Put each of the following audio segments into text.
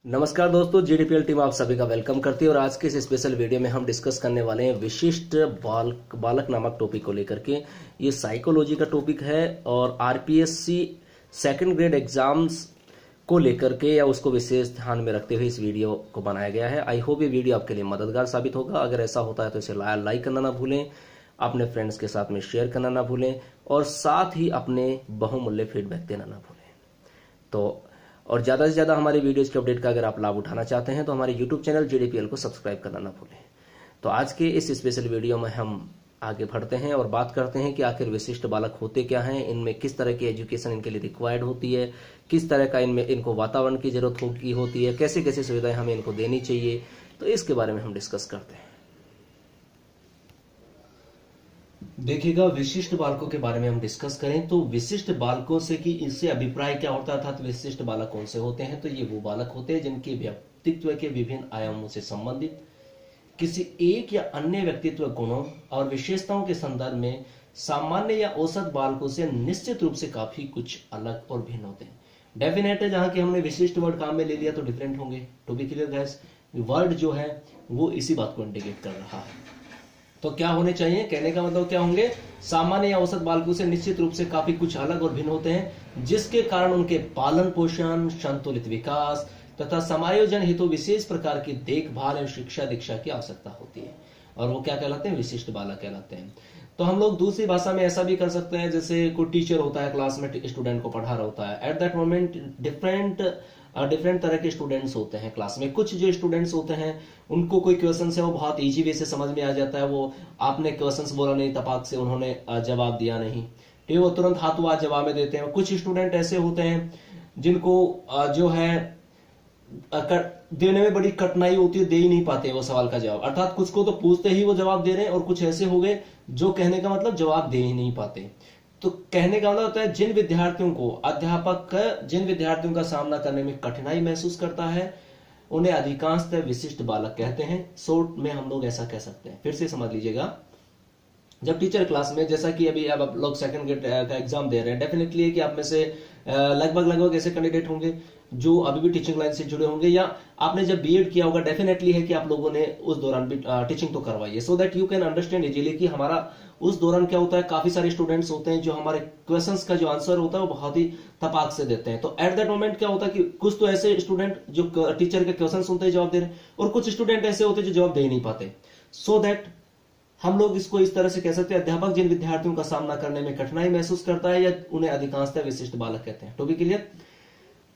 नमस्कार दोस्तों, जीडीपीएल टीम आप सभी का वेलकम करती है। और आज के इस स्पेशल वीडियो में हम डिस्कस करने वाले हैं विशिष्ट बालक नामक टॉपिक को लेकर के। ये साइकोलॉजी का टॉपिक है और आरपीएससी सेकंड ग्रेड एग्जाम्स को लेकर के या उसको विशेष ध्यान में रखते हुए इस वीडियो को बनाया गया है। आई होप ये वीडियो आपके लिए मददगार साबित होगा। अगर ऐसा होता है तो इसे लाइक करना ना भूलें, अपने फ्रेंड्स के साथ में शेयर करना ना भूलें और साथ ही अपने बहुमूल्य फीडबैक देना ना भूलें। तो और ज्यादा से ज्यादा हमारी वीडियोज के अपडेट का अगर आप लाभ उठाना चाहते हैं तो हमारे यूट्यूब चैनल जीडीपीएल को सब्सक्राइब करना ना भूलें। तो आज के इस स्पेशल वीडियो में हम आगे बढ़ते हैं और बात करते हैं कि आखिर विशिष्ट बालक होते क्या हैं, इनमें किस तरह की एजुकेशन इनके लिए रिक्वायर्ड होती है, किस तरह का इनको वातावरण की जरूरत होती है, कैसे कैसे सुविधाएं हमें इनको देनी चाहिए। तो इसके बारे में हम डिस्कस करते हैं। देखिएगा, विशिष्ट बालकों के बारे में हम डिस्कस करें तो विशिष्ट बालकों से कि इससे अभिप्राय क्या होता था। तो विशिष्ट बालक कौन से होते हैं? तो ये वो बालक होते हैं जिनके व्यक्तित्व के विभिन्न आयामों से संबंधित किसी एक या अन्य व्यक्तित्व गुणों और विशेषताओं के संदर्भ में सामान्य या औसत बालकों से निश्चित रूप से काफी कुछ अलग और भिन्न होते हैं। डेफिनेट है, जहां कि हमने विशिष्ट वर्ड काम में ले लिया तो डिफरेंट होंगे। To be clear guys, word जो है वो इसी बात को इंडिकेट कर रहा है। तो क्या होने चाहिए, कहने का मतलब क्या होंगे? सामान्य या औसत बालकों से निश्चित रूप से काफी कुछ अलग और भिन्न होते हैं, जिसके कारण उनके पालन पोषण, संतुलित विकास तथा समायोजन हेतु विशेष प्रकार की देखभाल एवं शिक्षा दीक्षा की आवश्यकता होती है। और वो क्या कहलाते हैं? विशिष्ट बालक कहलाते हैं। तो हम लोग दूसरी भाषा में ऐसा भी कर सकते हैं, जैसे कोई टीचर होता है, क्लास में स्टूडेंट को पढ़ा रहा होता है। एट दैट मोमेंट डिफरेंट तरह के स्टूडेंट्स होते हैं क्लास में। कुछ जो स्टूडेंट्स होते हैं उनको कोई क्वेश्चन है वो बहुत इजी वे से समझ में आ जाता है। वो आपने क्वेश्चन बोला नहीं, तपाक से उन्होंने जवाब दिया नहीं, ठीक है, वो तुरंत हाथों हाथ जवाब में देते हैं। कुछ स्टूडेंट ऐसे होते हैं जिनको जो है देने में बड़ी कठिनाई होती है, दे ही नहीं पाते वो सवाल का जवाब। अर्थात कुछ को तो पूछते ही वो जवाब दे रहे हैं और कुछ ऐसे हो गए जो कहने का मतलब जवाब दे ही नहीं पाते। तो कहने का मतलब होता है जिन विद्यार्थियों को जिन विद्यार्थियों का सामना करने में कठिनाई महसूस करता है उन्हें अधिकांशतः विशिष्ट बालक कहते हैं। शॉर्ट में हम लोग ऐसा कह सकते हैं। फिर से समझ लीजिएगा, जब टीचर क्लास में, जैसा कि अभी अब आप लोग सेकंड ग्रेड का एग्जाम दे रहे हैं, डेफिनेटली है कि आप में से लगभग ऐसे कैंडिडेट होंगे जो अभी भी टीचिंग लाइन से जुड़े होंगे, या आपने जब बीएड किया होगा, डेफिनेटली है कि आप लोगों ने उस दौरान भी टीचिंग तो करवाई है, so that you can understand easily कि हमारा उस दौरान क्या होता है। काफी सारे स्टूडेंट्स होते हैं जो हमारे क्वेश्चंस का जो आंसर होता है वो बहुत ही तपाक से देते हैं। तो एट दैट मोमेंट क्या होता है कि कुछ तो ऐसे स्टूडेंट जो टीचर के क्वेश्चन सुनते हैं जवाब दे रहे हैं, और कुछ स्टूडेंट ऐसे होते हैं जो जवाब दे ही नहीं पाते। सो दैट हम लोग इसको इस तरह से कह सकते हैं, अध्यापक जिन विद्यार्थियों का सामना करने में कठिनाई महसूस करता है या उन्हें अधिकांशतः विशिष्ट बालक कहते हैं। तो भी क्लियर।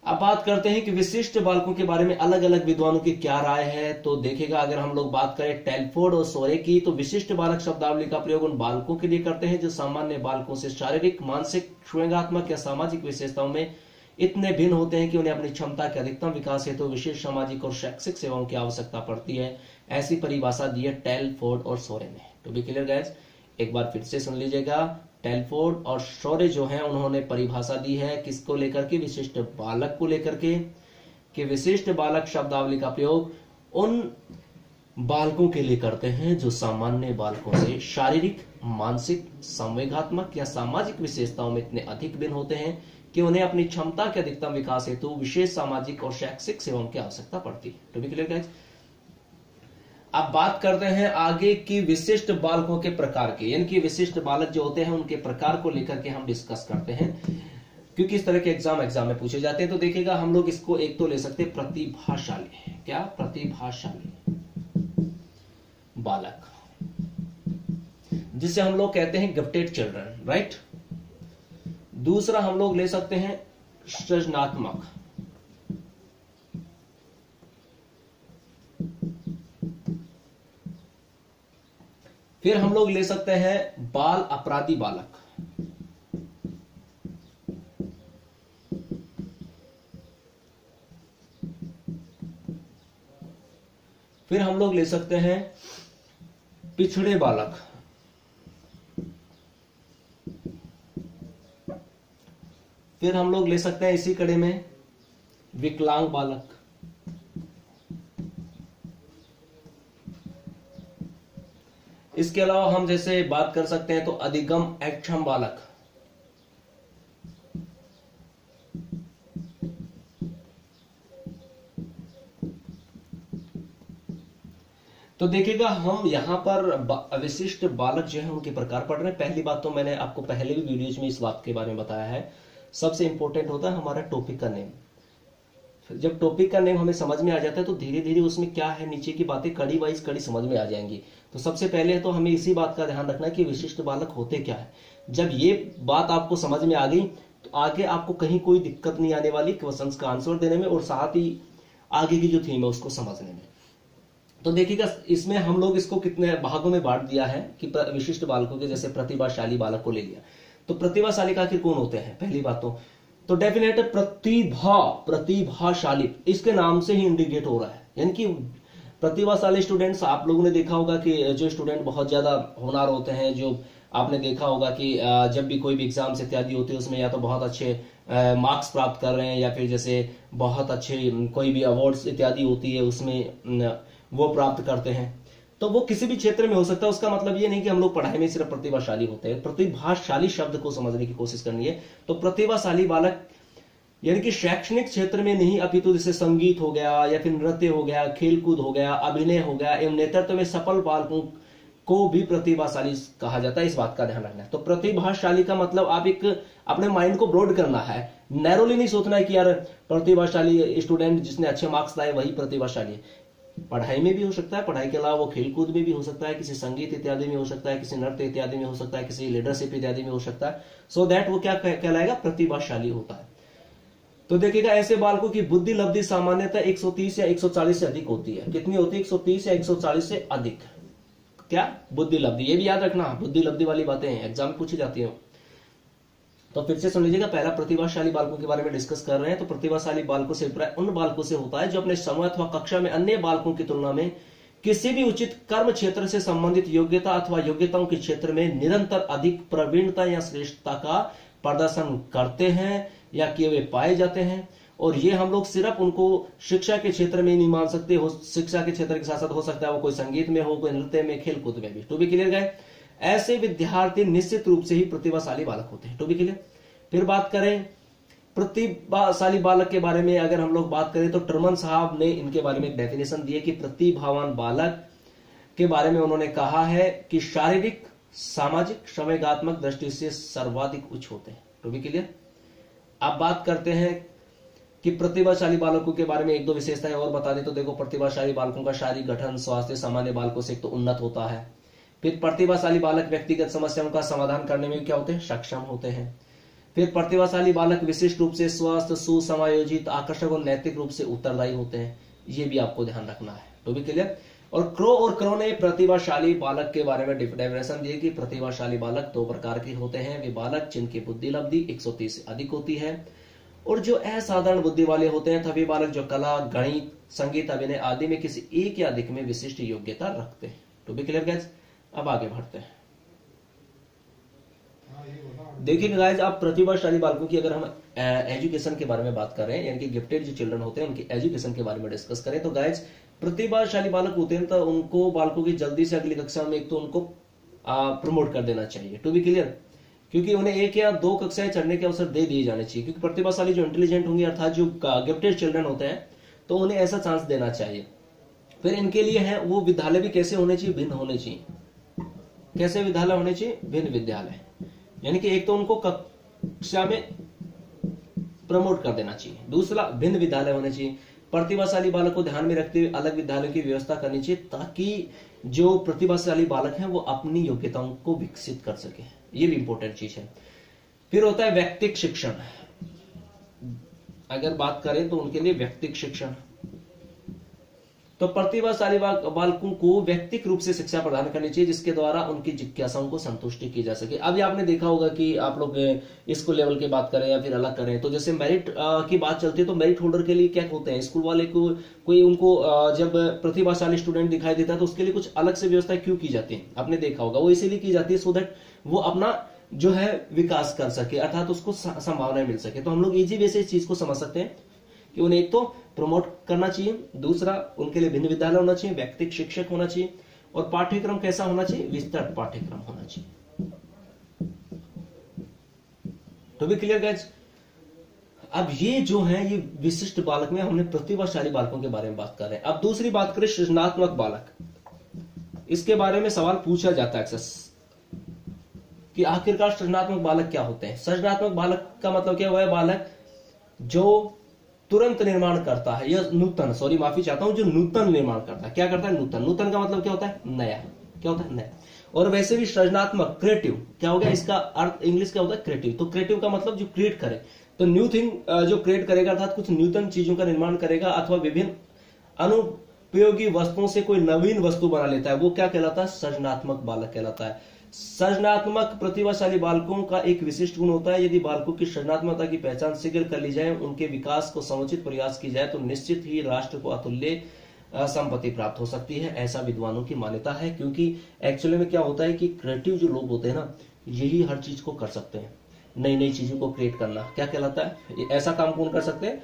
अब बात करते हैं कि विशिष्ट बालकों के बारे में अलग अलग विद्वानों की क्या राय है। तो देखिएगा, अगर हम लोग बात करें टेलफोर्ड और सोरे की, तो विशिष्ट बालक शब्दावली का प्रयोग उन बालकों के लिए करते हैं जो सामान्य बालकों से शारीरिक, मानसिक, संवेगात्मक या सामाजिक विशेषताओं में इतने भिन्न होते हैं कि उन्हें अपनी क्षमता के अधिकतम विकास हेतु विशेष सामाजिक और शैक्षिक सेवाओं की आवश्यकता पड़ती है। ऐसी परिभाषा दी है टेलफोर्ड और सोरे ने। टू बी क्लियर गाइस, एक बार फिर से सुन लीजिएगा। टेलफोर्ड और शोरे जो हैं उन्होंने परिभाषा दी है किसको लेकर के? विशिष्ट बालक को लेकर के, कि विशिष्ट बालक शब्दावली का प्रयोग उन बालकों के लिए करते हैं जो सामान्य बालकों से शारीरिक, मानसिक, संवेगात्मक या सामाजिक विशेषताओं में इतने अधिक भिन्न होते हैं कि उन्हें अपनी क्षमता के अधिकतम विकास हेतु विशेष सामाजिक और शैक्षिक सेवाओं की आवश्यकता पड़ती है। To be clear guys. अब बात करते हैं आगे की विशिष्ट बालकों के प्रकार के, यानी कि विशिष्ट बालक जो होते हैं उनके प्रकार को लेकर के हम डिस्कस करते हैं, क्योंकि इस तरह के एग्जाम में पूछे जाते हैं। तो देखिएगा, हम लोग इसको एक तो ले सकते हैं प्रतिभाशाली। क्या? प्रतिभाशाली बालक, जिसे हम लोग कहते हैं गिफ्टेड चिल्ड्रन, राइट। दूसरा हम लोग ले सकते हैं सृजनात्मक। फिर हम लोग ले सकते हैं बाल अपराधी बालक। फिर हम लोग ले सकते हैं पिछड़े बालक। फिर हम लोग ले सकते हैं इसी कड़ी में विकलांग बालक। इसके अलावा हम जैसे बात कर सकते हैं तो अधिगम अक्षम बालक। तो देखिएगा, हम यहाँ पर विशिष्ट बालक जो है उनके प्रकार पढ़ रहे हैं। पहली बात तो मैंने आपको पहले भी वीडियोज में इस बात के बारे में बताया है, सबसे इंपॉर्टेंट होता है हमारा टॉपिक का नेम। जब टॉपिक का नेम हमें समझ में आ जाता है तो धीरे धीरे उसमें क्या है, नीचे की बातें कड़ी वाइज कड़ी समझ में आ जाएंगी। तो सबसे पहले तो हमें इसी बात का ध्यान रखना है कि विशिष्ट बालक होते क्या है। जब ये बात आपको समझ में आ गई तो आगे आपको कहीं कोई दिक्कत नहीं आने वाली क्वेश्चंस का आंसर देने में और साथ ही आगे की जो थीम है उसको समझने में। तो देखिएगा, इसमें हम लोग इसको कितने भागों में बांट दिया है कि विशिष्ट बालकों के, जैसे प्रतिभाशाली बालक को ले लिया। तो प्रतिभाशाली आखिर कौन होते हैं? पहली बात तो डेफिनेट प्रतिभाशाली इसके नाम से ही इंडिकेट हो रहा है, यानी कि प्रतिभाशाली स्टूडेंट्स, आप लोगों ने देखा होगा कि जो स्टूडेंट बहुत ज्यादा होनहार होते हैं, जो आपने देखा होगा कि जब भी कोई भी एग्जाम्स इत्यादि होते हैं उसमें या तो बहुत अच्छे मार्क्स प्राप्त कर रहे हैं या फिर जैसे बहुत अच्छे कोई भी अवार्ड्स इत्यादि होती है उसमें वो प्राप्त करते हैं। तो वो किसी भी क्षेत्र में हो सकता है। उसका मतलब ये नहीं कि हम लोग पढ़ाई में सिर्फ प्रतिभाशाली होते हैं। प्रतिभाशाली शब्द को समझने की कोशिश करनी है। तो प्रतिभाशाली बालक यानी कि शैक्षणिक क्षेत्र में नहीं, अपितु जैसे संगीत हो गया या फिर नृत्य हो गया, खेलकूद हो गया, अभिनय हो गया एवं नेतृत्व में सफल बालकों को भी प्रतिभाशाली कहा जाता है। इस बात का ध्यान रखना है। तो प्रतिभाशाली का मतलब आप एक अपने माइंड को ब्रॉड करना है, नैरोली नहीं सोचना है कि यार प्रतिभाशाली स्टूडेंट जिसने अच्छे मार्क्स लाए वही प्रतिभाशाली है। पढ़ाई में भी हो सकता है, पढ़ाई के अलावा वो खेलकूद में भी हो सकता है, किसी संगीत इत्यादि में हो सकता है, किसी नृत्य इत्यादि में हो सकता है, किसी लीडरशिप इत्यादि में हो सकता है। सो दैट वो क्या कहलाएगा? प्रतिभाशाली होता है। तो देखिएगा, ऐसे बालकों की बुद्धि लब्धि सामान्यतः 130 या 140 से अधिक होती है। कितनी होती है? 130 या 140 से अधिक। क्या? बुद्धि लब्धि। ये भी याद रखना, बुद्धि लब्धि वाली बातें हैं, एग्जाम में पूछी जाती है। तो फिर से सुन लीजिएगा, पहला प्रतिभाशाली बालकों के बारे में डिस्कस कर रहे हैं। तो प्रतिभाशाली बालकों से अभिप्राय उन बालकों से होता है जो अपने समय अथवा कक्षा में अन्य बालकों की तुलना में किसी भी उचित कर्म क्षेत्र से संबंधित योग्यता अथवा योग्यताओं के क्षेत्र में निरंतर अधिक प्रवीणता या श्रेष्ठता का प्रदर्शन करते हैं या किए हुए पाए जाते हैं। और ये हम लोग सिर्फ उनको शिक्षा के क्षेत्र में नहीं मान सकते, हो शिक्षा के क्षेत्र के साथ साथ हो सकता है वो कोई संगीत में हो, कोई नृत्य में, खेलकूद में भी। टू बी क्लियर गए? ऐसे विद्यार्थी निश्चित रूप से ही प्रतिभाशाली बालक होते हैं। To be clear? फिर बात करें प्रतिभाशाली बालक के बारे में, अगर हम लोग बात करें तो टर्मन साहब ने इनके बारे में एक डेफिनेशन दी है कि प्रतिभावान बालक के बारे में उन्होंने कहा है कि शारीरिक, सामाजिक, संवेगात्मक दृष्टि से सर्वाधिक उच्च होते हैं। To be clear? आप बात करते हैं कि प्रतिभाशाली बालकों के बारे में एक दो विशेषताएं और बता दें। तो देखो, प्रतिभाशाली बालकों का शारीरिक गठन, स्वास्थ्य सामान्य बालकों से एक तो उन्नत होता है। फिर प्रतिभाशाली बालक व्यक्तिगत समस्याओं का समाधान करने में क्या होते हैं? सक्षम होते हैं। फिर प्रतिभाशाली बालक विशिष्ट रूप से स्वस्थ, सुसमायोजित, आकर्षक और नैतिक रूप से उत्तरदायी होते हैं। ये भी आपको ध्यान रखना है। To be clear? और क्रो ने प्रतिभाशाली बालक के बारे में डेफिनेशन दी कि प्रतिभाशाली बालक दो प्रकार के होते हैं। वे बालक जिनकी बुद्धि लब्धि 130 से अधिक होती है, और जो असाधारण बुद्धि वाले होते हैं तभी बालक जो कला, गणित, संगीत, अभिनय आदि में किसी एक या अधिक में विशिष्ट योग्यता रखते हैं। To be clear guys? अब आगे बढ़ते हैं। देखिए गाइस, आप प्रतिभाशाली बालकों की अगर हम एजुकेशन के बारे में बात कर रहे हैं, यानी कि गिफ्टेड जो चिल्ड्रन होते हैं उनकी एजुकेशन के बारे में डिस्कस करें, तो गाइस प्रतिभाशाली बालक होते हैं तो उनको बालकों की जल्दी से अगली कक्षा में एक तो उनको प्रमोट कर देना चाहिए। To be clear? क्योंकि उन्हें एक या दो कक्षाएं चढ़ने के अवसर दे दिए जाने चाहिए। क्योंकि प्रतिभाशाली जो इंटेलिजेंट होंगे अर्थात जो गिफ्टेड चिल्ड्रन होते हैं तो उन्हें ऐसा चांस देना चाहिए। फिर इनके लिए है वो विद्यालय भी कैसे होने चाहिए? भिन्न होने चाहिए। कैसे विद्यालय होने चाहिए? भिन्न विद्यालय, यानी कि एक तो उनको कक्षा में प्रमोट कर देना चाहिए, दूसरा भिन्न विद्यालय होने चाहिए। प्रतिभाशाली बालक को ध्यान में रखते हुए अलग विद्यालयों की व्यवस्था करनी चाहिए ताकि जो प्रतिभाशाली बालक हैं वो अपनी योग्यताओं को विकसित कर सके। ये भी इंपॉर्टेंट चीज है। फिर होता है व्यक्तिगत शिक्षण। अगर बात करें तो उनके लिए व्यक्तिगत शिक्षण, तो प्रतिभाशाली बालकों को व्यक्तिगत रूप से शिक्षा प्रदान करनी चाहिए जिसके द्वारा उनकी जिज्ञासाओं को संतुष्टि की जा सके। अभी आपने देखा होगा कि आप लोग स्कूल लेवल की बात करें या फिर अलग करें तो जैसे मेरिट की बात चलती है तो मेरिट होल्डर के लिए क्या होते हैं, स्कूल वाले को कोई उनको जब प्रतिभाशाली स्टूडेंट दिखाई देता है तो उसके लिए कुछ अलग से व्यवस्था क्यों की जाती है? आपने देखा होगा वो इसीलिए की जाती है सो दैट वो अपना जो है विकास कर सके, अर्थात उसको संभावना मिल सके। तो हम लोग इजी वे से इस चीज को समझ सकते हैं कि उन्हें एक तो प्रमोट करना चाहिए, दूसरा उनके लिए भिन्न विद्यालय होना चाहिए, व्यक्तिगत शिक्षक होना चाहिए, और पाठ्यक्रम कैसा होना चाहिए? विस्तृत पाठ्यक्रम होना चाहिए। तो भी क्लियर गाइस? अब ये जो है ये विशिष्ट बालक में हमने प्रतिभाशाली बालकों के बारे में बात कर रहे हैं। अब दूसरी बात करें सृजनात्मक बालक। इसके बारे में सवाल पूछा जाता है अक्सर कि आखिरकार सृजनात्मक बालक क्या होते हैं। सृजनात्मक बालक का मतलब क्या हुआ है? बालक जो तुरंत निर्माण करता है, या नूतन, सॉरी माफी चाहता हूं, जो नूतन निर्माण करता है। क्या करता है? नूतन। नूतन का मतलब क्या होता है? नया। क्या होता है? नया। और वैसे भी सृजनात्मक, क्रिएटिव, क्या हो गया इसका अर्थ? इंग्लिश क्या होता है? क्रिएटिव। तो क्रिएटिव का मतलब जो क्रिएट करे, तो न्यू थिंग जो क्रिएट करेगा अर्थात कुछ नूतन चीजों का निर्माण करेगा, अथवा विभिन्न अनुपयोगी वस्तुओं से कोई नवीन वस्तु बना लेता है, वो क्या कहलाता है? सृजनात्मक बालक कहलाता है। सृजनात्मक प्रतिभाशाली बालकों का एक विशिष्ट गुण होता है, यदि बालकों की सृजनात्मकता की पहचान शीघ्र कर ली जाए, उनके विकास को समुचित प्रयास की जाए, तो निश्चित ही राष्ट्र को अतुल्य संपत्ति प्राप्त हो सकती है, ऐसा विद्वानों की मान्यता है। क्योंकि एक्चुअली में क्या होता है कि क्रिएटिव जो लोग होते हैं ना, यही हर चीज को कर सकते हैं। नई नई चीजों को क्रिएट करना क्या कहलाता है? ऐसा काम कौन कर सकते हैं?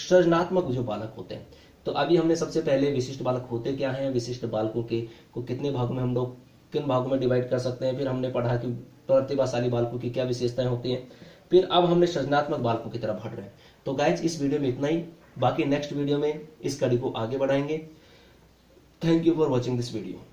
सृजनात्मक जो बालक होते हैं। तो अभी हमने सबसे पहले विशिष्ट बालक होते क्या हैं, विशिष्ट बालकों के को कितने भागों में हम लोग किन भागों में डिवाइड कर सकते हैं, फिर हमने पढ़ा कि प्रतिभाशाली बालकों की क्या विशेषताएं होती हैं, फिर अब हमने सृजनात्मक बालकों की तरफ बढ़ रहे हैं। तो गाइज इस वीडियो में इतना ही, बाकी नेक्स्ट वीडियो में इस कड़ी को आगे बढ़ाएंगे। Thank you for watching this video.